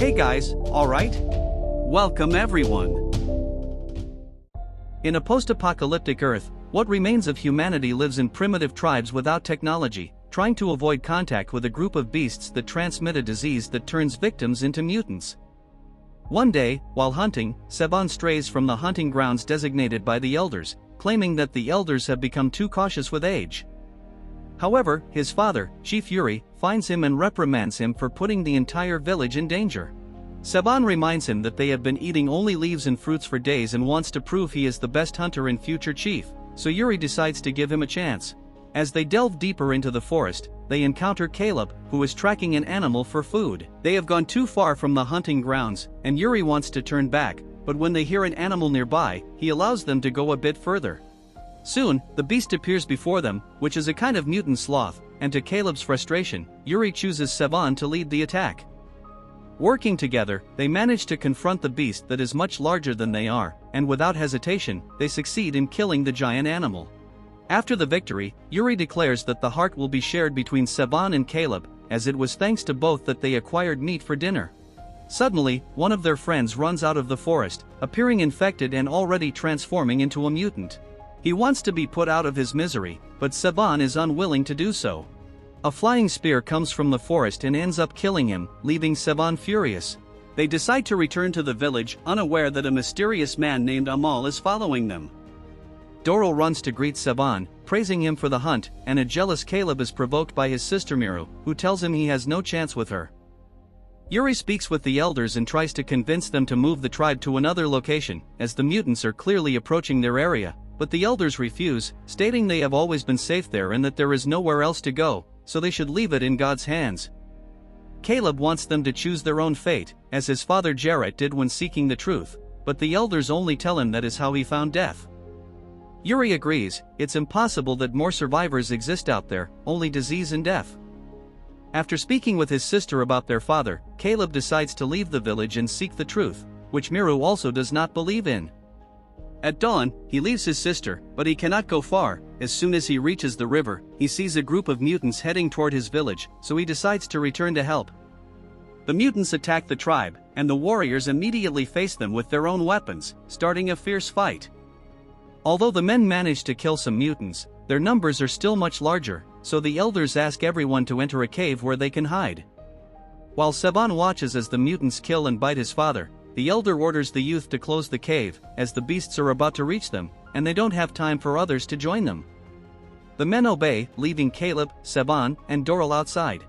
Hey guys, alright? Welcome everyone. In a post-apocalyptic Earth, what remains of humanity lives in primitive tribes without technology, trying to avoid contact with a group of beasts that transmit a disease that turns victims into mutants. One day, while hunting, Seban strays from the hunting grounds designated by the elders, claiming that the elders have become too cautious with age. However, his father, Chief Yuri, finds him and reprimands him for putting the entire village in danger. Seban reminds him that they have been eating only leaves and fruits for days and wants to prove he is the best hunter and future chief, so Yuri decides to give him a chance. As they delve deeper into the forest, they encounter Caleb, who is tracking an animal for food. They have gone too far from the hunting grounds, and Yuri wants to turn back, but when they hear an animal nearby, he allows them to go a bit further. Soon, the beast appears before them, which is a kind of mutant sloth, and to Caleb's frustration, Yuri chooses Seban to lead the attack. Working together, they manage to confront the beast that is much larger than they are, and without hesitation, they succeed in killing the giant animal. After the victory, Yuri declares that the heart will be shared between Seban and Caleb, as it was thanks to both that they acquired meat for dinner. Suddenly, one of their friends runs out of the forest, appearing infected and already transforming into a mutant. He wants to be put out of his misery, but Seban is unwilling to do so. A flying spear comes from the forest and ends up killing him, leaving Seban furious. They decide to return to the village, unaware that a mysterious man named Amal is following them. Doro runs to greet Seban, praising him for the hunt, and a jealous Caleb is provoked by his sister Miru, who tells him he has no chance with her. Yuri speaks with the elders and tries to convince them to move the tribe to another location, as the mutants are clearly approaching their area, but the elders refuse, stating they have always been safe there and that there is nowhere else to go, so they should leave it in God's hands. Caleb wants them to choose their own fate, as his father Jarrett did when seeking the truth, but the elders only tell him that is how he found death. Yuri agrees, it's impossible that more survivors exist out there, only disease and death. After speaking with his sister about their father, Caleb decides to leave the village and seek the truth, which Miru also does not believe in. At dawn, he leaves his sister, but he cannot go far. As soon as he reaches the river, he sees a group of mutants heading toward his village, so he decides to return to help. The mutants attack the tribe, and the warriors immediately face them with their own weapons, starting a fierce fight. Although the men manage to kill some mutants, their numbers are still much larger, so the elders ask everyone to enter a cave where they can hide. While Seban watches as the mutants kill and bite his father, the elder orders the youth to close the cave, as the beasts are about to reach them, and they don't have time for others to join them. The men obey, leaving Caleb, Seban, and Doral outside.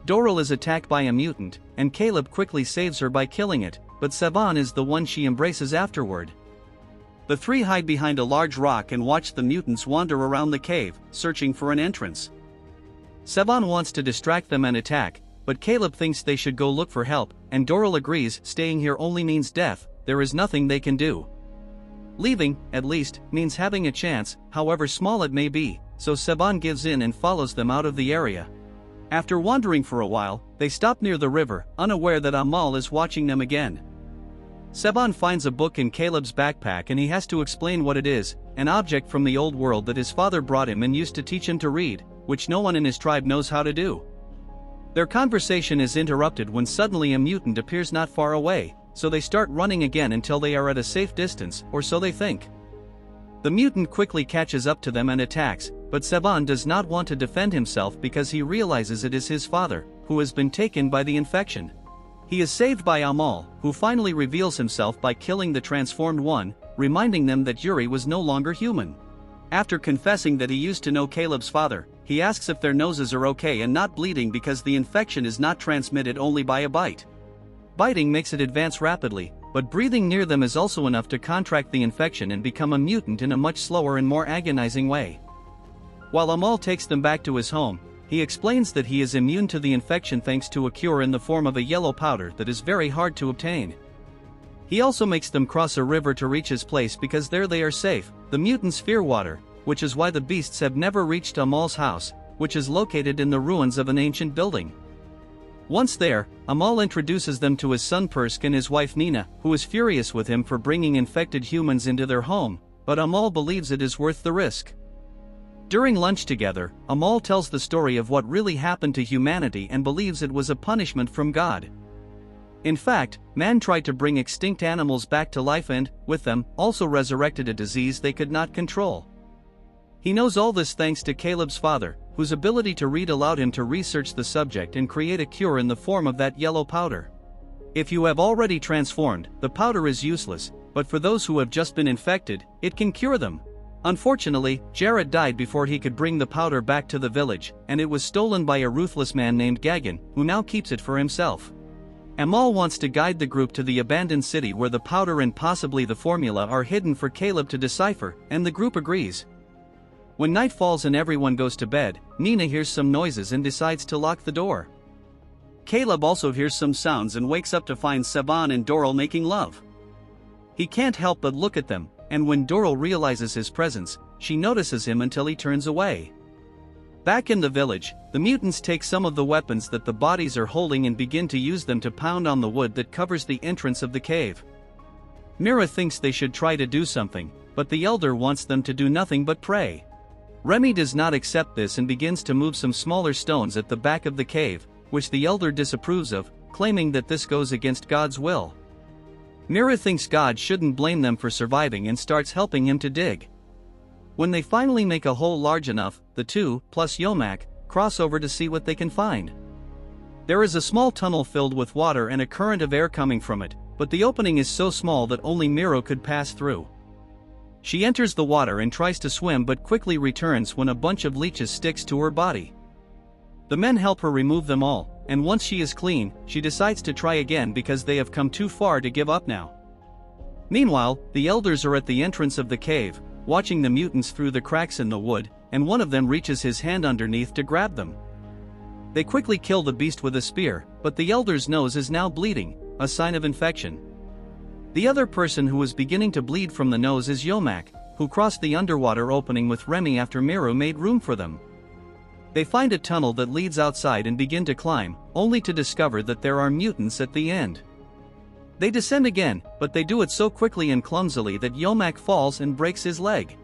Doral is attacked by a mutant, and Caleb quickly saves her by killing it, but Seban is the one she embraces afterward. The three hide behind a large rock and watch the mutants wander around the cave, searching for an entrance. Seban wants to distract them and attack, but Caleb thinks they should go look for help, and Doral agrees staying here only means death, there is nothing they can do. Leaving, at least, means having a chance, however small it may be, so Seban gives in and follows them out of the area. After wandering for a while, they stop near the river, unaware that Amal is watching them again. Seban finds a book in Caleb's backpack and he has to explain what it is, an object from the old world that his father brought him and used to teach him to read, which no one in his tribe knows how to do. Their conversation is interrupted when suddenly a mutant appears not far away, so they start running again until they are at a safe distance, or so they think. The mutant quickly catches up to them and attacks, but Seban does not want to defend himself because he realizes it is his father, who has been taken by the infection. He is saved by Amal, who finally reveals himself by killing the transformed one, reminding them that Yuri was no longer human. After confessing that he used to know Caleb's father, he asks if their noses are okay and not bleeding because the infection is not transmitted only by a bite. Biting makes it advance rapidly, but breathing near them is also enough to contract the infection and become a mutant in a much slower and more agonizing way. While Amal takes them back to his home, he explains that he is immune to the infection thanks to a cure in the form of a yellow powder that is very hard to obtain. He also makes them cross a river to reach his place because there they are safe. The mutants fear water, which is why the beasts have never reached Amal's house, which is located in the ruins of an ancient building. Once there, Amal introduces them to his son Persk and his wife Nina, who is furious with him for bringing infected humans into their home, but Amal believes it is worth the risk. During lunch together, Amal tells the story of what really happened to humanity and believes it was a punishment from God. In fact, man tried to bring extinct animals back to life and, with them, also resurrected a disease they could not control. He knows all this thanks to Caleb's father, whose ability to read allowed him to research the subject and create a cure in the form of that yellow powder. If you have already transformed, the powder is useless, but for those who have just been infected, it can cure them. Unfortunately, Jared died before he could bring the powder back to the village, and it was stolen by a ruthless man named Gagan, who now keeps it for himself. Amal wants to guide the group to the abandoned city where the powder and possibly the formula are hidden for Caleb to decipher, and the group agrees. When night falls and everyone goes to bed, Nina hears some noises and decides to lock the door. Caleb also hears some sounds and wakes up to find Sevan and Doral making love. He can't help but look at them, and when Doral realizes his presence, she notices him until he turns away. Back in the village, the mutants take some of the weapons that the bodies are holding and begin to use them to pound on the wood that covers the entrance of the cave. Mira thinks they should try to do something, but the elder wants them to do nothing but pray. Remy does not accept this and begins to move some smaller stones at the back of the cave, which the elder disapproves of, claiming that this goes against God's will. Mira thinks God shouldn't blame them for surviving and starts helping him to dig. When they finally make a hole large enough, the two, plus Yomak, cross over to see what they can find. There is a small tunnel filled with water and a current of air coming from it, but the opening is so small that only Miro could pass through. She enters the water and tries to swim but quickly returns when a bunch of leeches sticks to her body. The men help her remove them all, and once she is clean, she decides to try again because they have come too far to give up now. Meanwhile, the elders are at the entrance of the cave, watching the mutants through the cracks in the wood, and one of them reaches his hand underneath to grab them. They quickly kill the beast with a spear, but the elder's nose is now bleeding, a sign of infection. The other person who is beginning to bleed from the nose is Yomak, who crossed the underwater opening with Remy after Miro made room for them. They find a tunnel that leads outside and begin to climb, only to discover that there are mutants at the end. They descend again, but they do it so quickly and clumsily that Yomak falls and breaks his leg.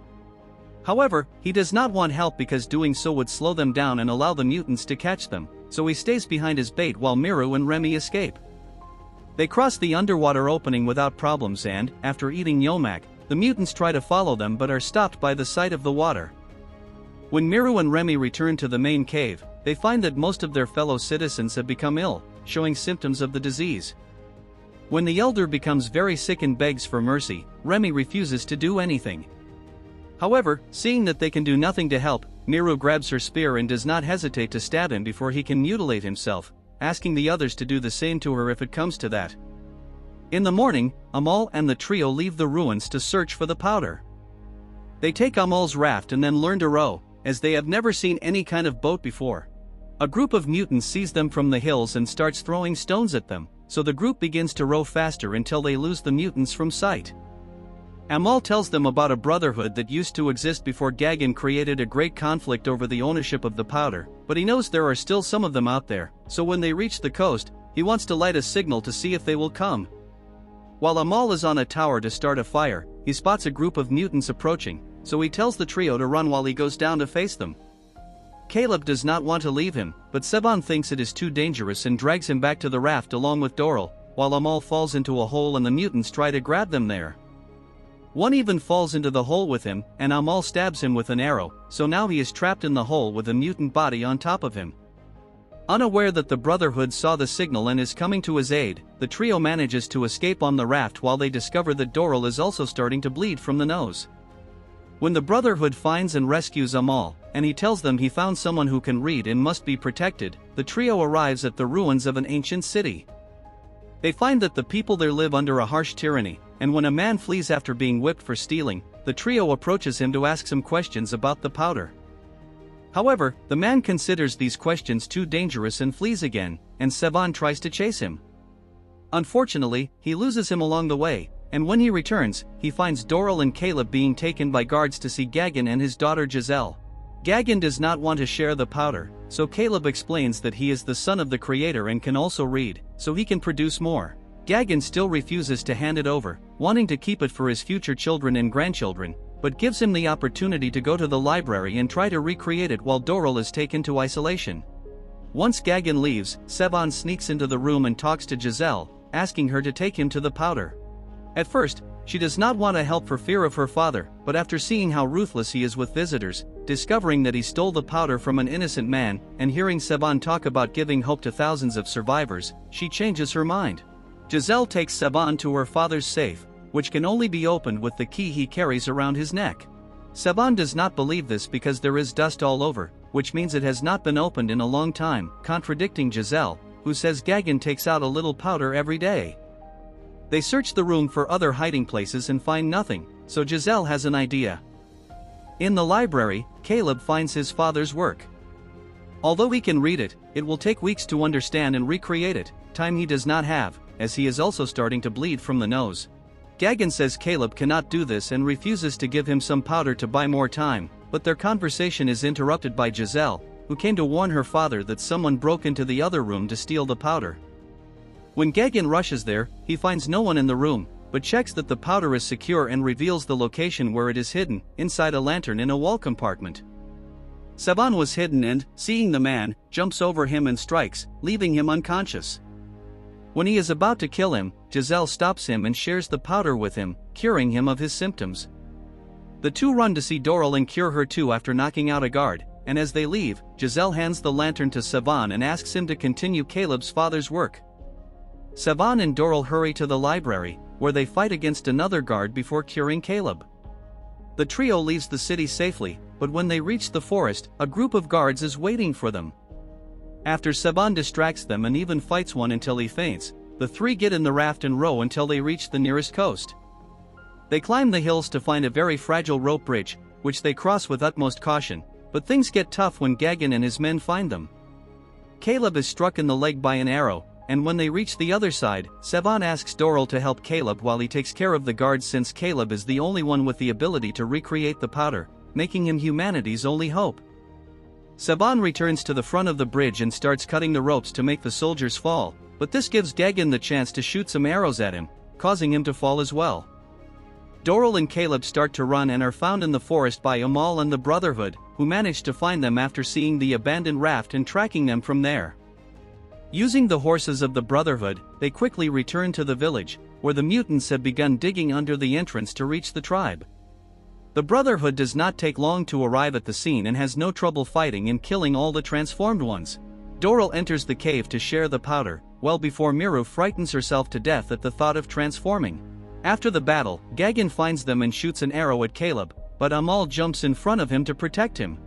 However, he does not want help because doing so would slow them down and allow the mutants to catch them, so he stays behind his bait while Miru and Remy escape. They cross the underwater opening without problems and, after eating Yomak, the mutants try to follow them but are stopped by the sight of the water. When Miru and Remy return to the main cave, they find that most of their fellow citizens have become ill, showing symptoms of the disease. When the elder becomes very sick and begs for mercy, Remy refuses to do anything. However, seeing that they can do nothing to help, Miru grabs her spear and does not hesitate to stab him before he can mutilate himself, asking the others to do the same to her if it comes to that. In the morning, Amal and the trio leave the ruins to search for the powder. They take Amal's raft and then learn to row, as they have never seen any kind of boat before. A group of mutants sees them from the hills and starts throwing stones at them, so the group begins to row faster until they lose the mutants from sight. Amal tells them about a brotherhood that used to exist before Gagan created a great conflict over the ownership of the powder, but he knows there are still some of them out there, so when they reach the coast, he wants to light a signal to see if they will come. While Amal is on a tower to start a fire, he spots a group of mutants approaching, so he tells the trio to run while he goes down to face them. Caleb does not want to leave him, but Sevan thinks it is too dangerous and drags him back to the raft along with Doral, while Amal falls into a hole and the mutants try to grab them there. One even falls into the hole with him, and Amal stabs him with an arrow, so now he is trapped in the hole with a mutant body on top of him. Unaware that the Brotherhood saw the signal and is coming to his aid, the trio manages to escape on the raft while they discover that Doral is also starting to bleed from the nose. When the Brotherhood finds and rescues Amal, and he tells them he found someone who can read and must be protected, the trio arrives at the ruins of an ancient city. They find that the people there live under a harsh tyranny, and when a man flees after being whipped for stealing, the trio approaches him to ask some questions about the powder. However, the man considers these questions too dangerous and flees again, and Sevan tries to chase him. Unfortunately, he loses him along the way, and when he returns, he finds Doral and Caleb being taken by guards to see Gagan and his daughter Giselle. Gagan does not want to share the powder, so Caleb explains that he is the son of the creator and can also read, so he can produce more. Gagan still refuses to hand it over, wanting to keep it for his future children and grandchildren, but gives him the opportunity to go to the library and try to recreate it while Doral is taken to isolation. Once Gagan leaves, Sevan sneaks into the room and talks to Giselle, asking her to take him to the powder. At first, she does not want to help for fear of her father, but after seeing how ruthless he is with visitors, discovering that he stole the powder from an innocent man, and hearing Sevan talk about giving hope to thousands of survivors, she changes her mind. Giselle takes Sevan to her father's safe, which can only be opened with the key he carries around his neck. Sevan does not believe this because there is dust all over, which means it has not been opened in a long time, contradicting Giselle, who says Gagan takes out a little powder every day. They search the room for other hiding places and find nothing, so Giselle has an idea. In the library, Caleb finds his father's work. Although he can read it, it will take weeks to understand and recreate it, time he does not have, as he is also starting to bleed from the nose. Gagan says Caleb cannot do this and refuses to give him some powder to buy more time, but their conversation is interrupted by Giselle, who came to warn her father that someone broke into the other room to steal the powder. When Gagan rushes there, he finds no one in the room, but checks that the powder is secure and reveals the location where it is hidden, inside a lantern in a wall compartment. Sevan was hidden and, seeing the man, jumps over him and strikes, leaving him unconscious. When he is about to kill him, Giselle stops him and shares the powder with him, curing him of his symptoms. The two run to see Doral and cure her too after knocking out a guard, and as they leave, Giselle hands the lantern to Sevan and asks him to continue Caleb's father's work. Sevan and Doral hurry to the library, where they fight against another guard before curing Caleb. The trio leaves the city safely, but when they reach the forest, a group of guards is waiting for them. After Sevan distracts them and even fights one until he faints, the three get in the raft and row until they reach the nearest coast. They climb the hills to find a very fragile rope bridge, which they cross with utmost caution, but things get tough when Gagan and his men find them. Caleb is struck in the leg by an arrow, and when they reach the other side, Sevan asks Doral to help Caleb while he takes care of the guards since Caleb is the only one with the ability to recreate the powder, making him humanity's only hope. Sevan returns to the front of the bridge and starts cutting the ropes to make the soldiers fall, but this gives Gagan the chance to shoot some arrows at him, causing him to fall as well. Doral and Caleb start to run and are found in the forest by Amal and the Brotherhood, who manage to find them after seeing the abandoned raft and tracking them from there. Using the horses of the Brotherhood, they quickly return to the village, where the mutants have begun digging under the entrance to reach the tribe. The Brotherhood does not take long to arrive at the scene and has no trouble fighting and killing all the transformed ones. Doral enters the cave to share the powder, well before Miru frightens herself to death at the thought of transforming. After the battle, Gagan finds them and shoots an arrow at Caleb, but Amal jumps in front of him to protect him.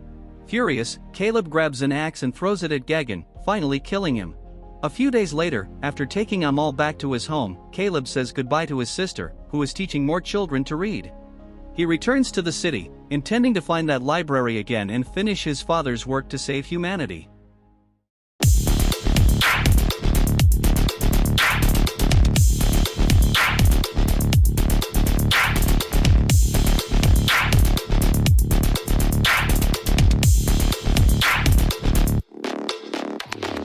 Furious, Caleb grabs an axe and throws it at Gagan, finally killing him. A few days later, after taking Amal back to his home, Caleb says goodbye to his sister, who is teaching more children to read. He returns to the city, intending to find that library again and finish his father's work to save humanity.